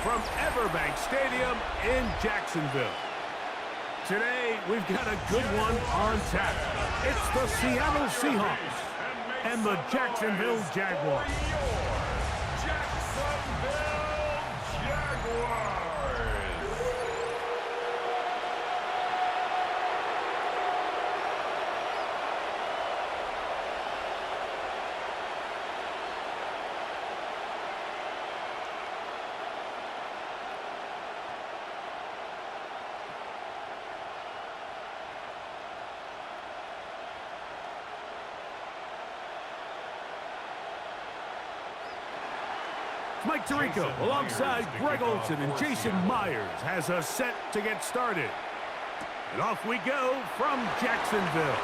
from Everbank Stadium in Jacksonville. Today, we've got a good one on tap. It's the Seattle Seahawks and the Jacksonville Jaguars. Mike Tirico, alongside Greg Olsen and Jason Myers, has us set to get started. And off we go from Jacksonville.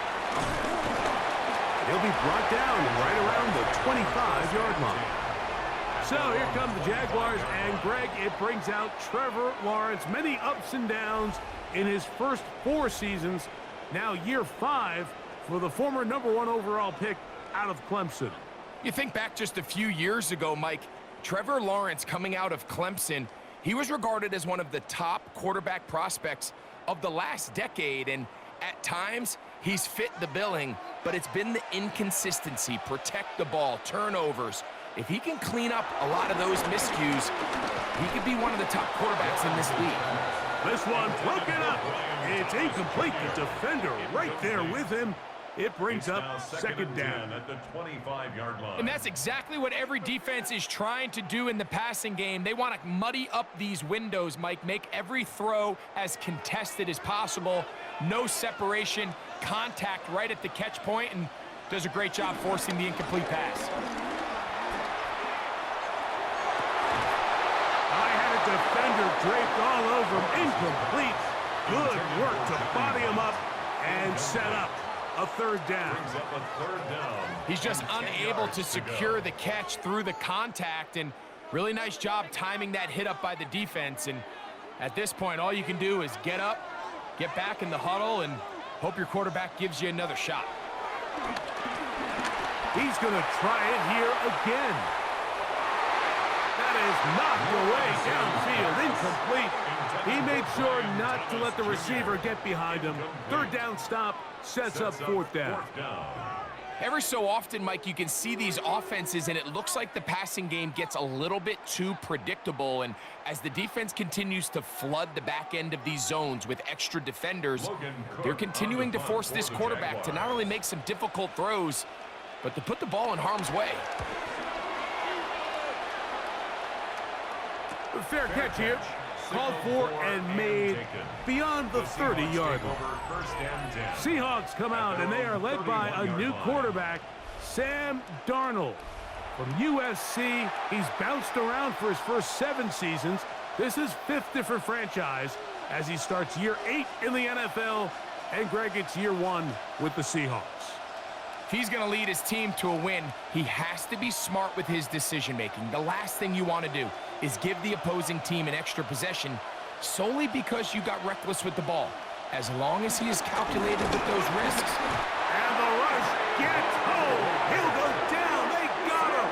He'll be brought down right around the 25-yard line. So here come the Jaguars, and Greg, it brings out Trevor Lawrence. Many ups and downs in his first 4 seasons. Now year 5 for the former #1 overall pick out of Clemson. You think back just a few years ago, Mike, Trevor Lawrence coming out of Clemson, he was regarded as one of the top quarterback prospects of the last decade, and at times he's fit the billing, but it's been the inconsistency, protect the ball, turnovers. If he can clean up a lot of those miscues, he could be one of the top quarterbacks in this league. This one broken up. It's incomplete. The defender right there with him. It brings up second down at the 25-yard line. And that's exactly what every defense is trying to do in the passing game. They want to muddy up these windows, Mike, make every throw as contested as possible. No separation, contact right at the catch point, and does a great job forcing the incomplete pass. I had a defender draped all over him. Incomplete. Good work to body him up and set up a third down. He's just unable to secure the catch through the contact, and really nice job timing that hit up by the defense. And at this point, all you can do is get up, get back in the huddle, and hope your quarterback gives you another shot. He's going to try it here again. That is knocked away downfield, incomplete. He made sure not to let the receiver get behind him. Third down stop sets up fourth down. Every so often, Mike, you can see these offenses, and it looks like the passing game gets a little bit too predictable. And as the defense continues to flood the back end of these zones with extra defenders, they're continuing to force this quarterback to not only make some difficult throws, but to put the ball in harm's way. Fair catch here. Called for and made beyond the 30-yard line. Seahawks come out, and they are led by a new quarterback, Sam Darnold. From USC, he's bounced around for his first 7 seasons. This is 5th different franchise as he starts year 8 in the NFL, and Greg, it's year 1 with the Seahawks. If he's going to lead his team to a win, he has to be smart with his decision-making. The last thing you want to do is give the opposing team an extra possession solely because you got reckless with the ball. As long as he is calculated with those risks. And the rush gets home. He'll go down. They got him.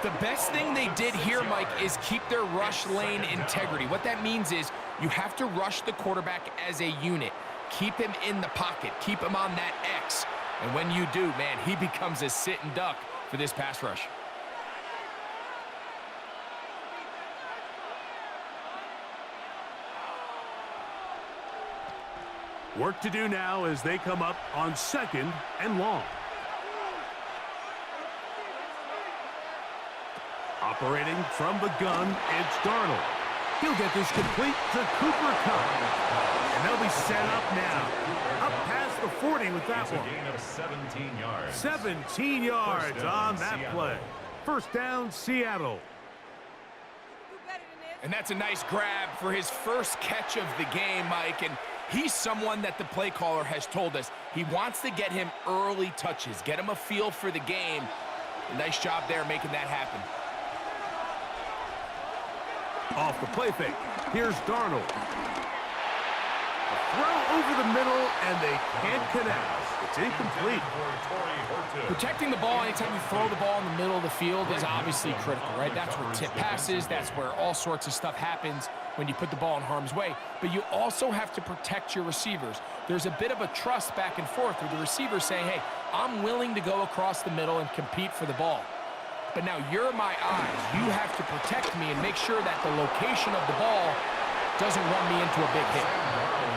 The best thing they did here, Mike, is keep their rush lane integrity. What that means is you have to rush the quarterback as a unit. Keep him in the pocket. Keep him on that X. And when you do, man, he becomes a sit and duck for this pass rush. Work to do now as they come up on 2nd and long. Operating from the gun, it's Darnold. He'll get this complete to Cooper Kupp. And they'll be set up now. Up past the 40 with that one. A gain of 17 yards. 17 yards on that play. First down, Seattle. And that's a nice grab for his first catch of the game, Mike. And he's someone that the play caller has told us he wants to get him early touches, get him a feel for the game. A nice job there making that happen. Off the play fake. Here's Darnold. A throw over the middle, and they can't connect. It's incomplete. Protecting the ball anytime you throw the ball in the middle of the field is obviously critical, right? That's where tip passes, that's where all sorts of stuff happens when you put the ball in harm's way. But you also have to protect your receivers. There's a bit of a trust back and forth with the receiver saying, hey, I'm willing to go across the middle and compete for the ball. But now you're my eyes. You have to protect me and make sure that the location of the ball doesn't run me into a big hit.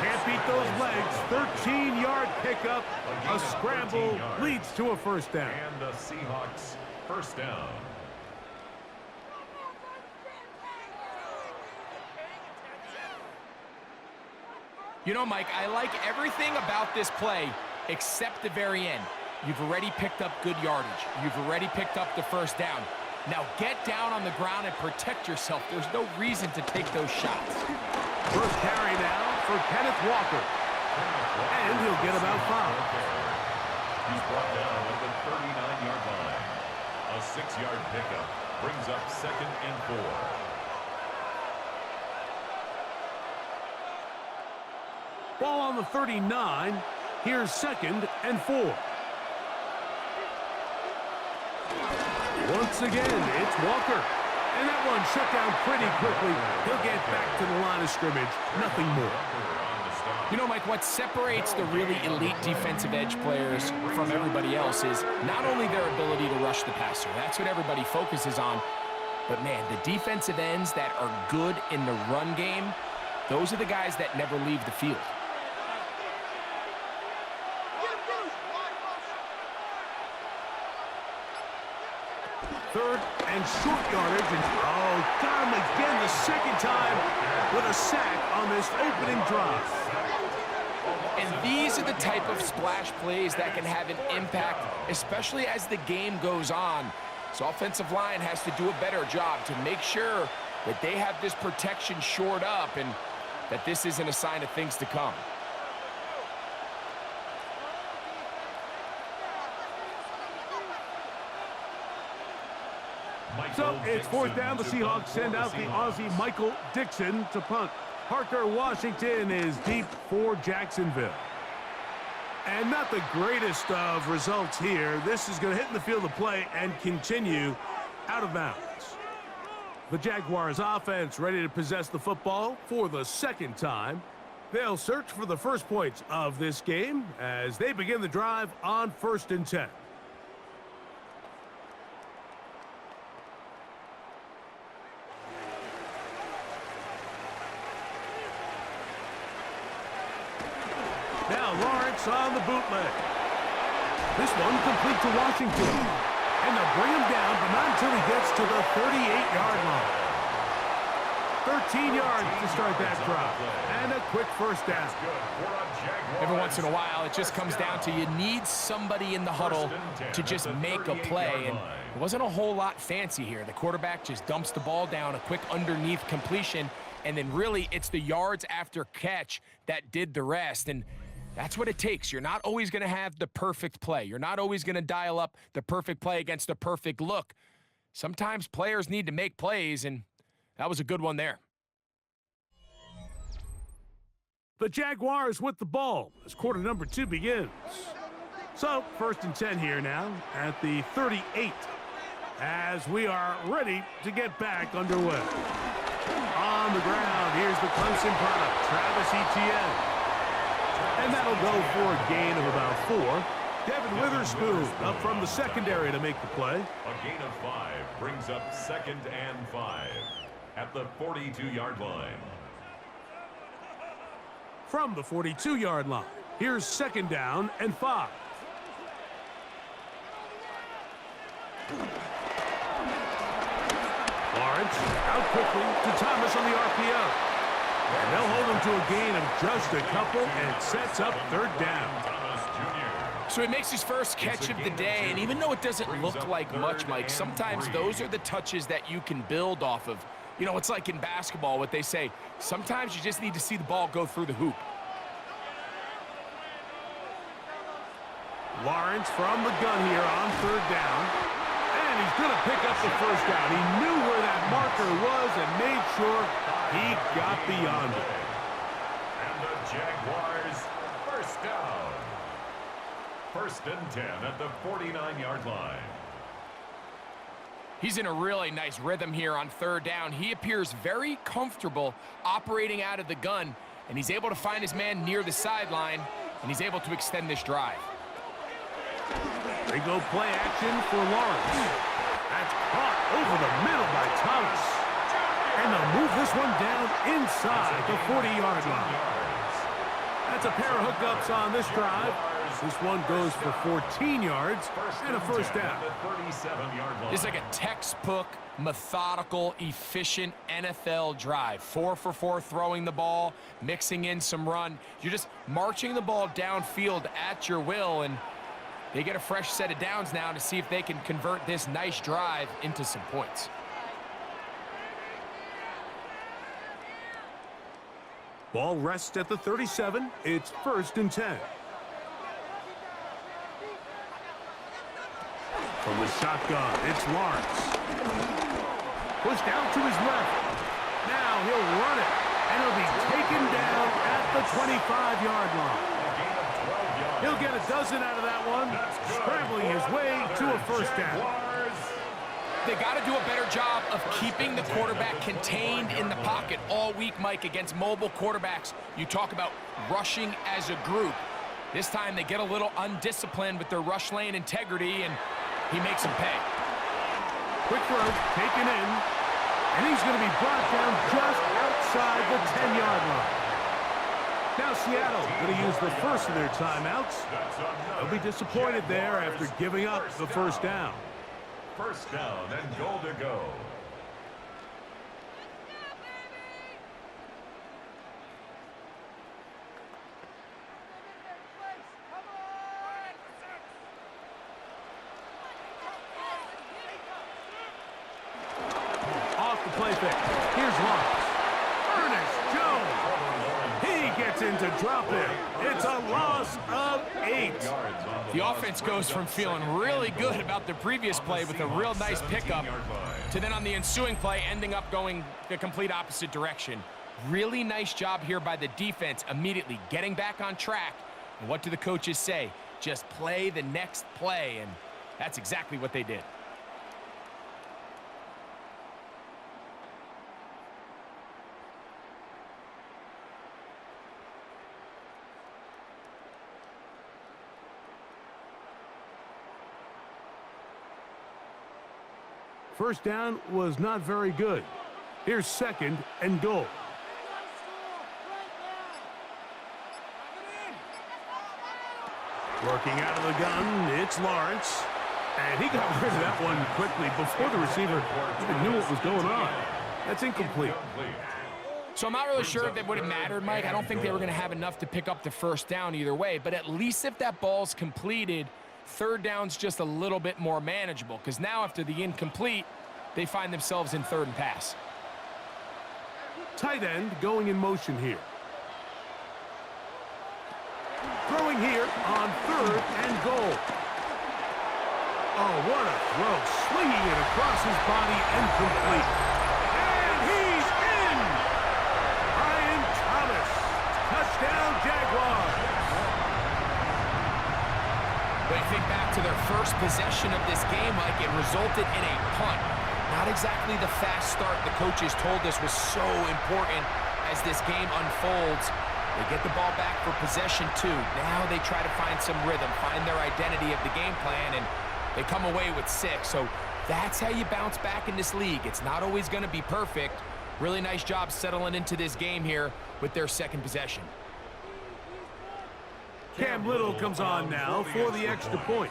Can't beat those legs. 13-yard pickup. A scramble leads to a first down. And the Seahawks first down. You know, Mike, I like everything about this play except the very end. You've already picked up good yardage. You've already picked up the first down. Now get down on the ground and protect yourself. There's no reason to take those shots. First carry now for Kenneth Walker. And he'll get about 5. He's brought down at the 39-yard line. A 6-yard pickup brings up 2nd and 4. Ball on the 39. Here's 2nd and 4. Once again, it's Walker. And that one shut down pretty quickly. He'll get back to the line of scrimmage. Nothing more. You know, Mike, what separates the really elite defensive edge players from everybody else is not only their ability to rush the passer. That's what everybody focuses on. But, man, the defensive ends that are good in the run game, those are the guys that never leave the field. Third and short yardage. And, got him again the second time with a sack on this opening drive. And these are the type of splash plays that can have an impact, especially as the game goes on. So offensive line has to do a better job to make sure that they have this protection shored up and that this isn't a sign of things to come. So it's 4th down. The Seahawks send out the Aussie Michael Dixon to punt. Parker Washington is deep for Jacksonville. And not the greatest of results here. This is going to hit in the field of play and continue out of bounds. The Jaguars offense ready to possess the football for the second time. They'll search for the first points of this game as they begin the drive on 1st and 10. Now Lawrence on the bootleg. This one complete to Washington. And they'll bring him down, but not until he gets to the 38-yard line. 13 yards to start that drive. And a quick first down. Every once in a while, it just comes down to you need somebody in the huddle to just make a play. And it wasn't a whole lot fancy here. The quarterback just dumps the ball down, a quick underneath completion, and then really it's the yards after catch that did the rest. And that's what it takes. You're not always going to have the perfect play. You're not always going to dial up the perfect play against the perfect look. Sometimes players need to make plays, and that was a good one there. The Jaguars with the ball as quarter number 2 begins. So 1st and 10 here now at the 38 as we are ready to get back underway. On the ground, here's the Clemson product, Travis Etienne. And that'll go for a gain of about 4. Devin Witherspoon up from the secondary to make the play. A gain of 5 brings up 2nd and 5 at the 42-yard line. From the 42-yard line, here's 2nd down and 5. Lawrence out quickly to Thomas on the RPO. And they'll hold him to a gain of just a couple, and it sets up 3rd down. So he makes his first catch of the day, and even though it doesn't look like much, Mike, sometimes those are the touches that you can build off of. You know, it's like in basketball, what they say, sometimes you just need to see the ball go through the hoop. Lawrence from the gun here on 3rd down. And he's going to pick up the first down. He knew where that marker was and made sure he got beyond it. And the Jaguars first down. First and 10 at the 49-yard line. He's in a really nice rhythm here on third down. He appears very comfortable operating out of the gun, and he's able to find his man near the sideline, and he's able to extend this drive. They go play action for Lawrence. That's caught over the middle by Thomas. And they'll move this one down inside the 40-yard line. That's a pair of hookups on this drive. This one goes for 14 yards and a first down. This is like a textbook, methodical, efficient NFL drive. 4 for 4 throwing the ball, mixing in some run. You're just marching the ball downfield at your will, and they get a fresh set of downs now to see if they can convert this nice drive into some points. Ball rests at the 37. It's first and 10. From the shotgun, it's Lawrence. Pushed out to his left. Now he'll run it, and he'll be taken down at the 25-yard line. He'll get a dozen out of that one, scrambling his way to a first down. They got to do a better job of keeping the quarterback contained in the pocket all week, Mike, against mobile quarterbacks. You talk about rushing as a group. This time they get a little undisciplined with their rush lane integrity, and he makes them pay. Quick throw, taken in, and he's going to be brought down just outside the 10-yard line. Now Seattle going to use the first of their timeouts. They'll be disappointed there after giving up the first down. First down and goal to go. Off the play fake. Here's Lawrence. Ernest Jones. He gets into drop it. It's a loss of 8. The offense goes from feeling really good about the previous play with a real nice pickup to then on the ensuing play ending up going the complete opposite direction. Really nice job here by the defense immediately getting back on track. And what do the coaches say? Just play the next play, and that's exactly what they did. First down was not very good. Here's second and goal. Working out of the gun, it's Lawrence. And he got rid of that one quickly before the receiver even knew what was going on. That's incomplete. So I'm not really sure if it would have mattered, Mike. I don't think they were going to have enough to pick up the first down either way. But at least if that ball's completed, third down's just a little bit more manageable, because now after the incomplete, they find themselves in third and pass. Tight end going in motion here. Throwing here on third and goal. Oh, what a throw. Swinging it across his body and complete. And he's in! Brian Thomas. Touchdown, Jaguars. When you think back to their first possession of this game, Mike, it resulted in a punt. Not exactly the fast start the coaches told us was so important as this game unfolds. They get the ball back for possession 2. Now they try to find some rhythm, find their identity of the game plan, and they come away with 6. So that's how you bounce back in this league. It's not always going to be perfect. Really nice job settling into this game here with their second possession. Cam Little comes on now for the extra point.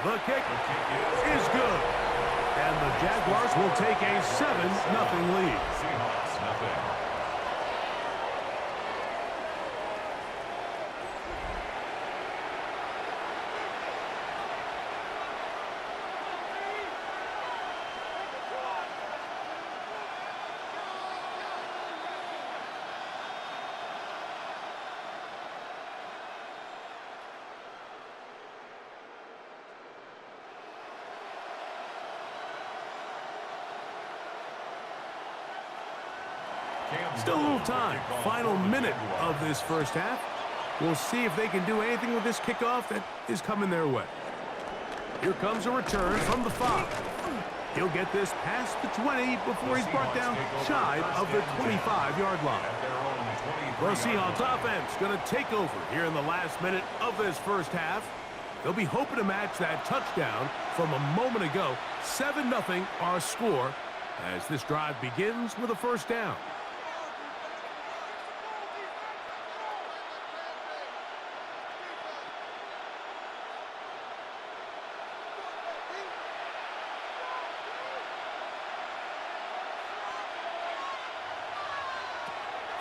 The kick is good. And the Jaguars will take a 7-0 lead. Seahawks, nothing. Still a little time. Final minute of this first half. We'll see if they can do anything with this kickoff that is coming their way. Here comes a return from the 5. He'll get this past the 20 before he's brought down shy of the 25-yard line. The Seahawks offense going to take over here in the last minute of this first half. They'll be hoping to match that touchdown from a moment ago. 7-0 our score as this drive begins with a first down.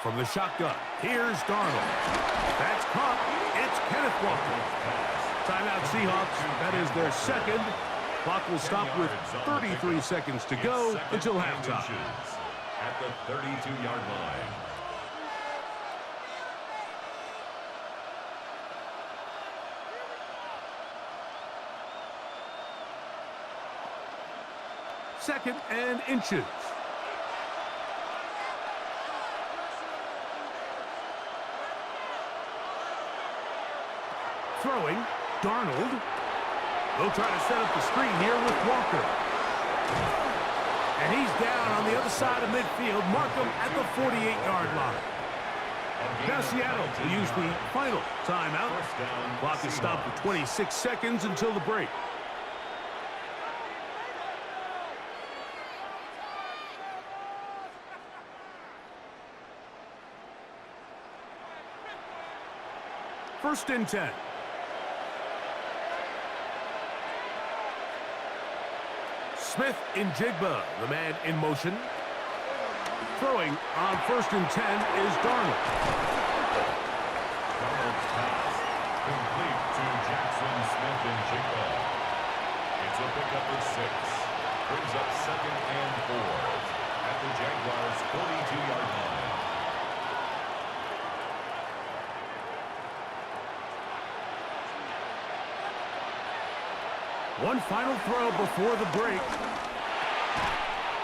From the shotgun, here's Darnold. That's caught. It's Kenneth Walker. Timeout Seahawks. That is their second. Clock will stop with 33 seconds to go until halftime. At the 32-yard line. Second and inches. Throwing, Darnold. They'll try to set up the screen here with Walker. And he's down on the other side of midfield. Mark him at the 48-yard line. Now Seattle will use the final timeout. Clock is stopped with 26 seconds until the break. First and 10. Smith in Jigba, the man in motion. Throwing on first and 10 is Darnold. Darnold's pass complete to Jackson, Smith and Jigba. It's a pickup of 6. Brings up second and 4 at the Jaguars' 42-yard line. One final throw before the break.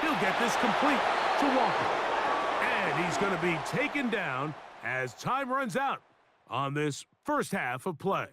He'll get this complete to Walker. And he's going to be taken down as time runs out on this first half of play.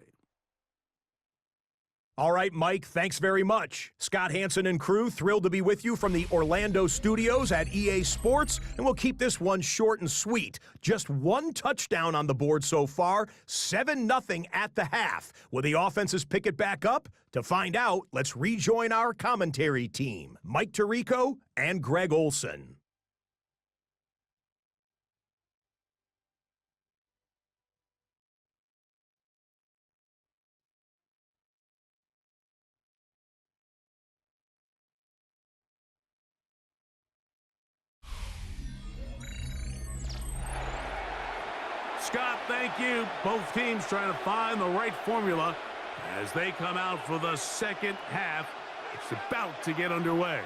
All right, Mike, thanks very much. Scott Hansen and crew, thrilled to be with you from the Orlando studios at EA Sports, and we'll keep this one short and sweet. Just one touchdown on the board so far, 7-0 at the half. Will the offenses pick it back up? To find out, let's rejoin our commentary team, Mike Tirico and Greg Olson. Scott, thank you. Both teams trying to find the right formula as they come out for the second half. It's about to get underway.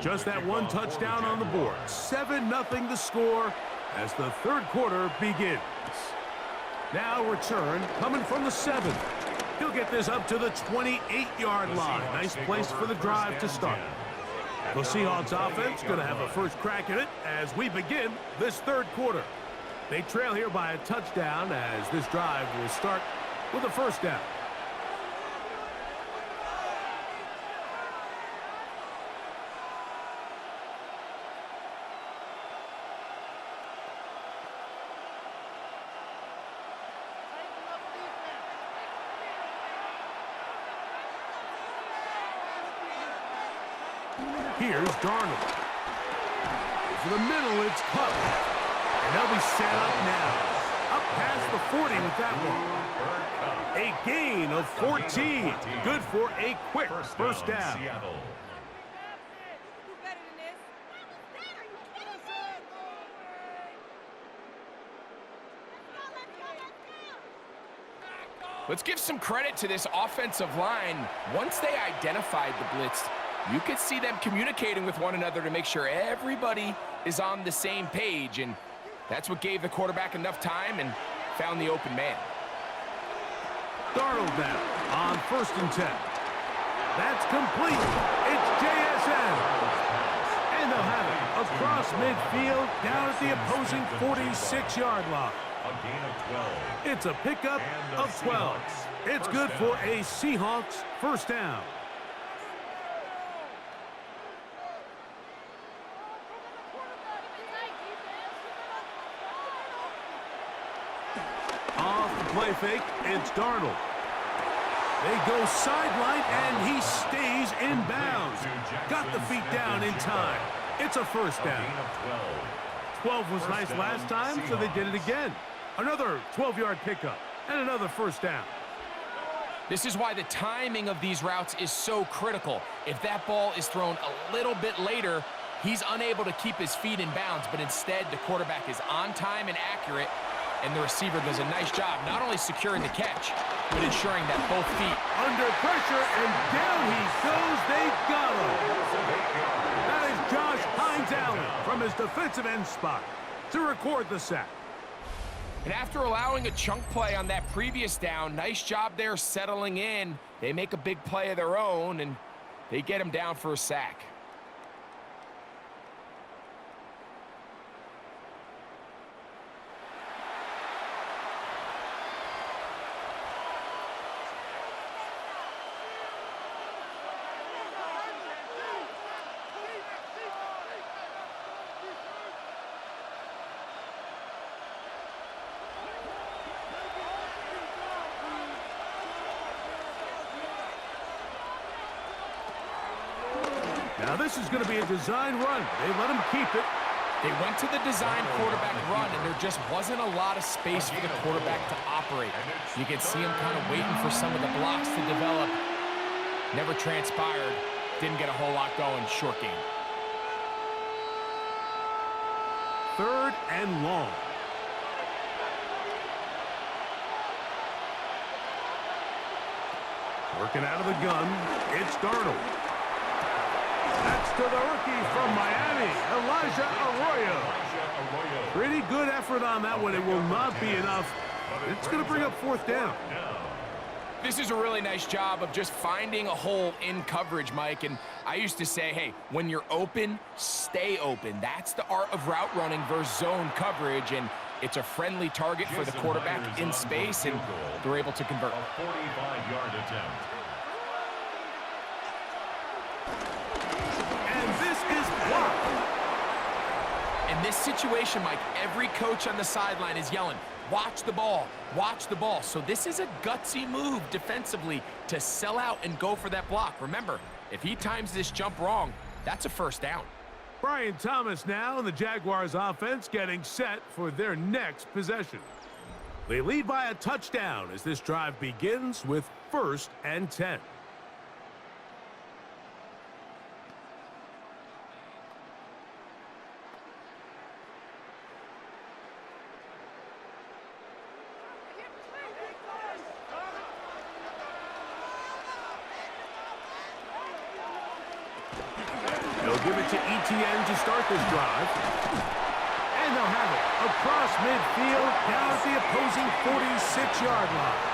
Just that one touchdown on the board. 7-0 the score as the third quarter begins. Now return coming from the 7. He'll get this up to the 28-yard line. Nice place for the drive to start. The Seahawks offense going to have a first crack at it as we begin this third quarter. They trail here by a touchdown as this drive will start with a first down. Here's Darnold. For the middle, it's Cup. And they'll be set up now. Up past the 40 with that one. A gain of 14. Good for a quick first down. Let's give some credit to this offensive line. Once they identified the blitz, you could see them communicating with one another to make sure everybody is on the same page, and that's what gave the quarterback enough time and found the open man. Darnold now on 1st and 10. That's complete. It's JSN. And they'll have it across midfield down at the opposing 46-yard line. A gain of 12. It's a pickup of 12. It's good for a Seahawks first down. Off the play fake, it's Darnold. They go sideline, and he stays in bounds. Got the feet down in time. It's a first down. 12 was nice last time, so they did it again. Another 12-yard pickup, and another first down. This is why the timing of these routes is so critical. If that ball is thrown a little bit later, he's unable to keep his feet in bounds, but instead the quarterback is on time and accurate, and the receiver does a nice job not only securing the catch, but ensuring that both feet under pressure, and down he goes. They got him. That is Josh Hines Allen from his defensive end spot to record the sack. And after allowing a chunk play on that previous down, nice job there settling in. They make a big play of their own, and they get him down for a sack. Now this is going to be a design run. They let him keep it. They went to the design quarterback run, and there just wasn't a lot of space for the quarterback to operate. You can see him kind of waiting for some of the blocks to develop. Never transpired. Didn't get a whole lot going. Short game. 3rd and long. Working out of the gun, it's Darnold. That's to the rookie from Miami, Elijah Arroyo. Pretty good effort on that one. It will not be enough. It's going to bring up 4th down. This is a really nice job of just finding a hole in coverage, Mike. And I used to say, hey, when you're open, stay open. That's the art of route running versus zone coverage. And it's a friendly target for the quarterback in space, and they're able to convert. A 45-yard attempt. In this situation, Mike, every coach on the sideline is yelling, watch the ball, watch the ball. So this is a gutsy move defensively to sell out and go for that block. Remember, if he times this jump wrong, that's a first down. Brian Thomas now, and the Jaguars offense getting set for their next possession. They lead by a touchdown as this drive begins with 1st and 10. Give it to ETN to start this drive. And they'll have it across midfield down at the opposing 46-yard line.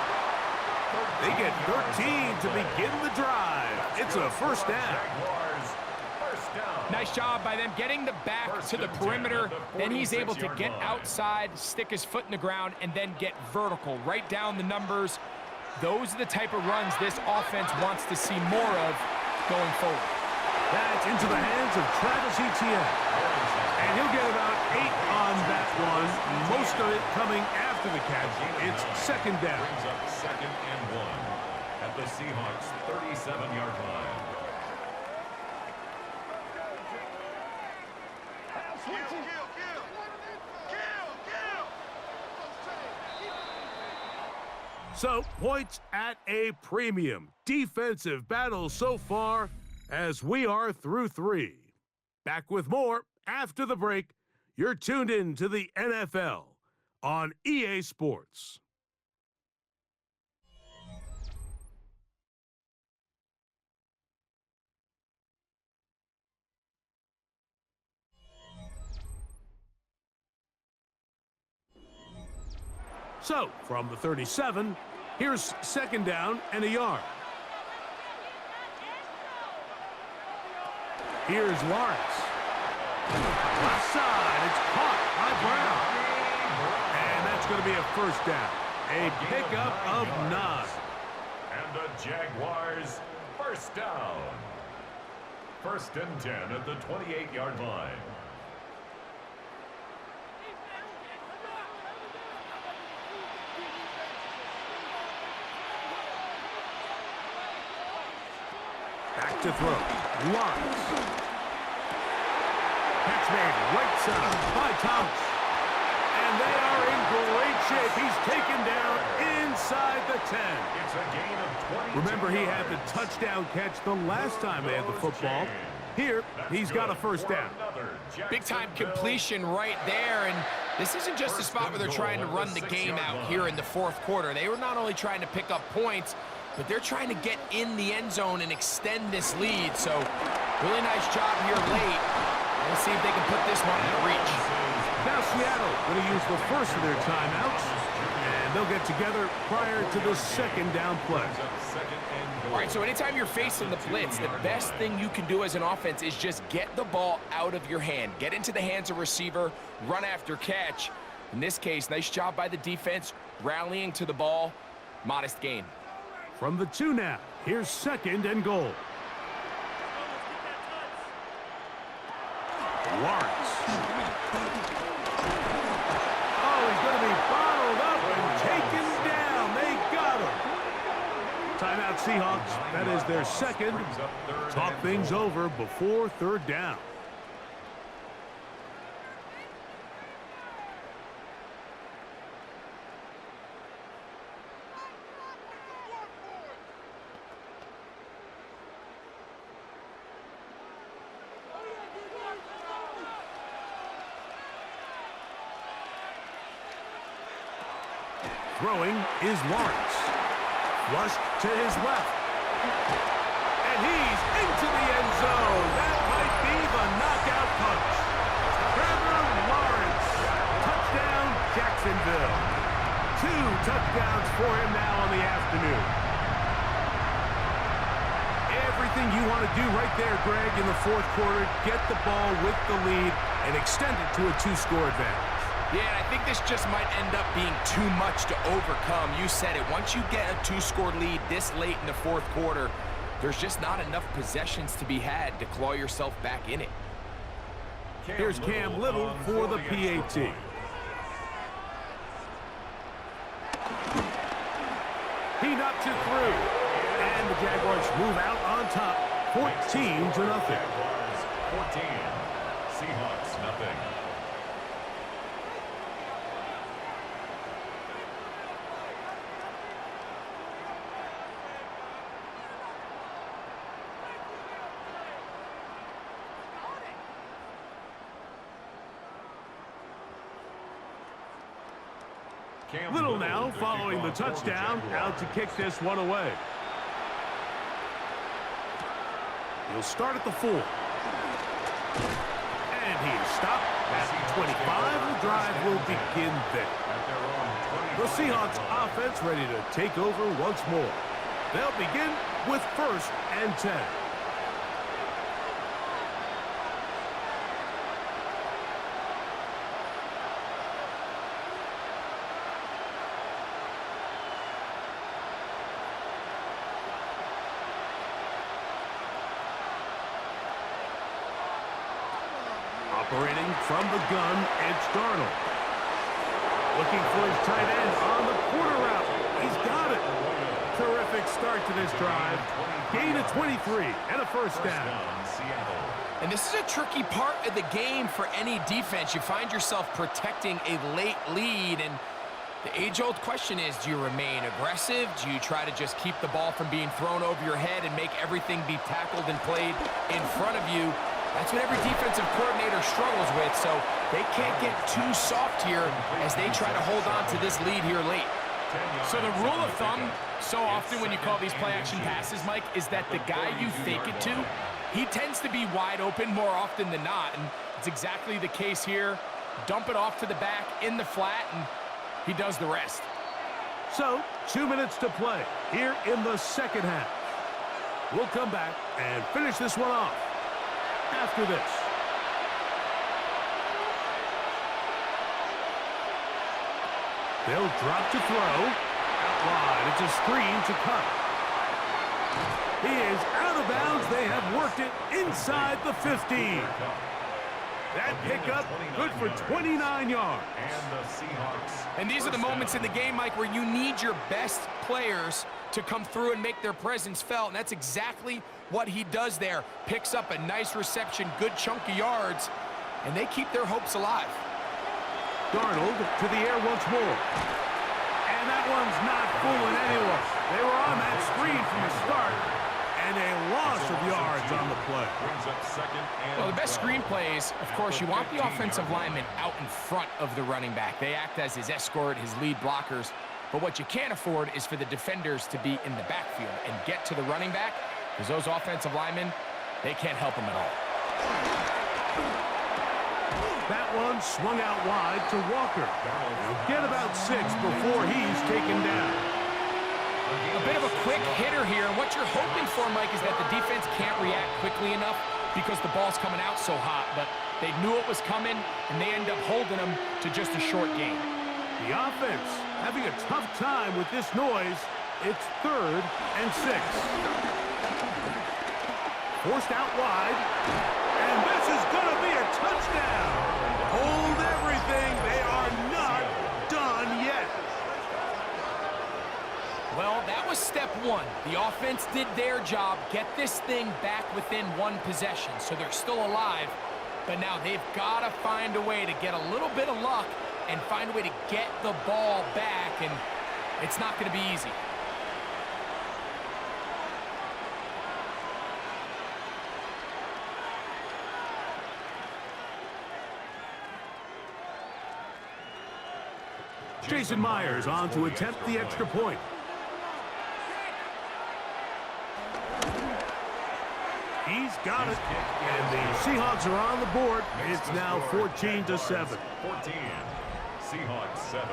They get 13 to begin the drive. It's a first down. Nice job by them getting the back to the perimeter. Then he's able to get outside, stick his foot in the ground, and then get vertical. Write down the numbers. Those are the type of runs this offense wants to see more of going forward. That's into the hands of Travis Etienne. And he'll get about 8 on that one. Most of it coming after the catch. It's 2nd down. Brings up 2nd and 1 at the Seahawks 37-yard line. So, points at a premium. Defensive battle so far, as we are through 3. Back with more after the break. You're tuned in to the NFL on EA Sports. So, from the 37, Here's second down and a yard. Here's Lawrence. Left side, it's caught by Brown. And that's going to be a first down. A pickup of 9. And the Jaguars first down. 1st and 10 at the 28-yard line. Back to throw. Lawrence. Catch made right side by Thomas. And they are in great shape. He's taken down inside the 10. It's a gain of 20. Remember, he had the touchdown catch the last time they had the football. Here, he's got a first down. Big-time completion right there, and this isn't just a spot where they're trying to run the game out here in the 4th quarter. They were not only trying to pick up points, but they're trying to get in the end zone and extend this lead. So, really nice job here late. Let's see if they can put this one out of reach. Now Seattle going to use the first of their timeouts, and they'll get together prior to the second down play. All right, so anytime you're facing the blitz, the best thing you can do as an offense is just get the ball out of your hand. Get into the hands of receiver, run after catch. In this case, nice job by the defense, rallying to the ball. Modest gain. From the 2 now, here's second and goal. Lawrence. Oh, he's going to be bottled up and taken down. They got him. Timeout Seahawks. That is their second. Talk things over before 3rd down. Throwing is Lawrence. Flushed to his left. And he's into the end zone. That might be the knockout punch. Trevor Lawrence. Touchdown, Jacksonville. 2 touchdowns for him now on the afternoon. Everything you want to do right there, Greg, in the 4th quarter. Get the ball with the lead and extend it to a 2-score advantage. Yeah, I think this just might end up being too much to overcome. You said it. Once you get a 2-score lead this late in the 4th quarter, there's just not enough possessions to be had to claw yourself back in it. Here's Cam Little for the PAT. He knocks it through. And the Jaguars move out on top, 14-0. 14. Seahawks, nothing. Little now following the touchdown, out to kick this one away. He'll start at the 4. And he is stopped at 25. The drive will begin there. The Seahawks offense ready to take over once more. They'll begin with 1st and 10. Operating from the gun, it's Darnold. Looking for his tight end on the quarter route. He's got it. Terrific start to this drive. Gain of 23 and a first down. And this is a tricky part of the game for any defense. You find yourself protecting a late lead, and the age-old question is, do you remain aggressive? Do you try to just keep the ball from being thrown over your head and make everything be tackled and played in front of you? That's what every defensive coordinator struggles with, so they can't get too soft here as they try to hold on to this lead here late. So the rule of thumb, so often when you call these play-action passes, Mike, is that the guy you fake it to, he tends to be wide open more often than not, and it's exactly the case here. Dump it off to the back in the flat, and he does the rest. So, 2 minutes to play here in the second half. We'll come back and finish this one off after this. They'll drop to throw. Out wide. It's a screen to cut. He is out of bounds. They have worked it inside the 15. That pickup good for 29 yards. And these are the moments in the game, Mike, where you need your best players to come through and make their presence felt. And that's exactly what he does there. Picks up a nice reception, good chunk of yards, and they keep their hopes alive. Darnold to the air once more. And that one's not fooling anyone. They were on that screen from the start. And a loss of yards on the play. Well, the best screen plays, of course, you want the offensive lineman out in front of the running back. They act as his escort, his lead blockers. But what you can't afford is for the defenders to be in the backfield and get to the running back, because those offensive linemen, they can't help him at all. That one swung out wide to Walker. He'll get about 6 before he's taken down. A bit of a quick hitter here. What you're hoping for, Mike, is that the defense can't react quickly enough because the ball's coming out so hot. But they knew it was coming, and they end up holding them to just a short gain. The offense having a tough time with this noise. It's 3rd and 6. Forced out wide. And this is going to be a touchdown. Hold everything. They are not done yet. Well, that was step 1. The offense did their job, get this thing back within 1 possession, so they're still alive. But now they've got to find a way to get a little bit of luck and find a way to get the ball back, and it's not going to be easy. Jason Myers on to attempt the extra point. He's got it, and the Seahawks are on the board. It's now 14-7. 14, Seahawks 7.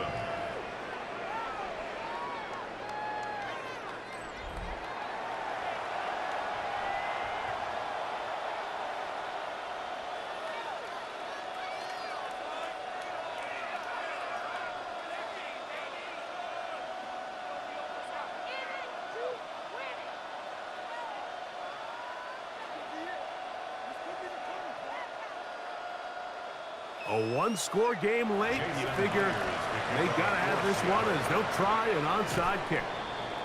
A one-score game late. You figure they got to have this one as they'll try an onside kick.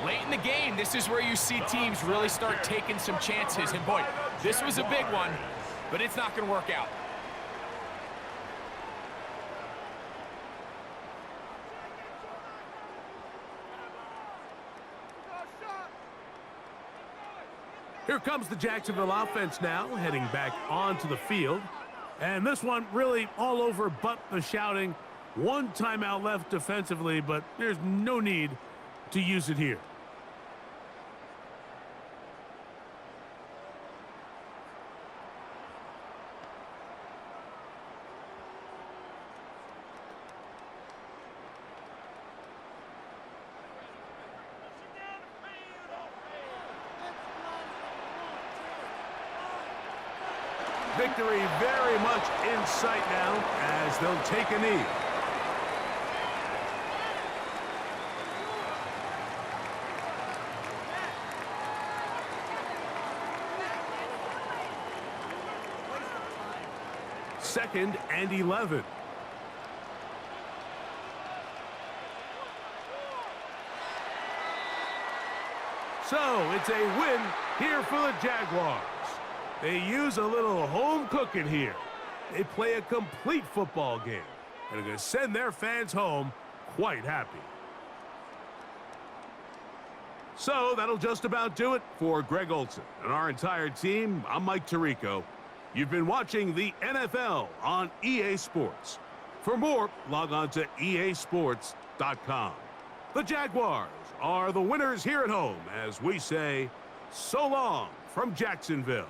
Late in the game, this is where you see teams really start taking some chances. And boy, this was a big one, but it's not going to work out. Here comes the Jacksonville offense now, heading back onto the field. And this one really all over but the shouting. 1 timeout left defensively, but there's no need to use it here. Victory very much in sight now as they'll take a knee. Second and 11. So it's a win here for the Jaguars. They use a little home cooking here. They play a complete football game and are going to send their fans home quite happy. So that'll just about do it for Greg Olson and our entire team. I'm Mike Tirico. You've been watching the NFL on EA Sports. For more, log on to easports.com. The Jaguars are the winners here at home as we say so long from Jacksonville.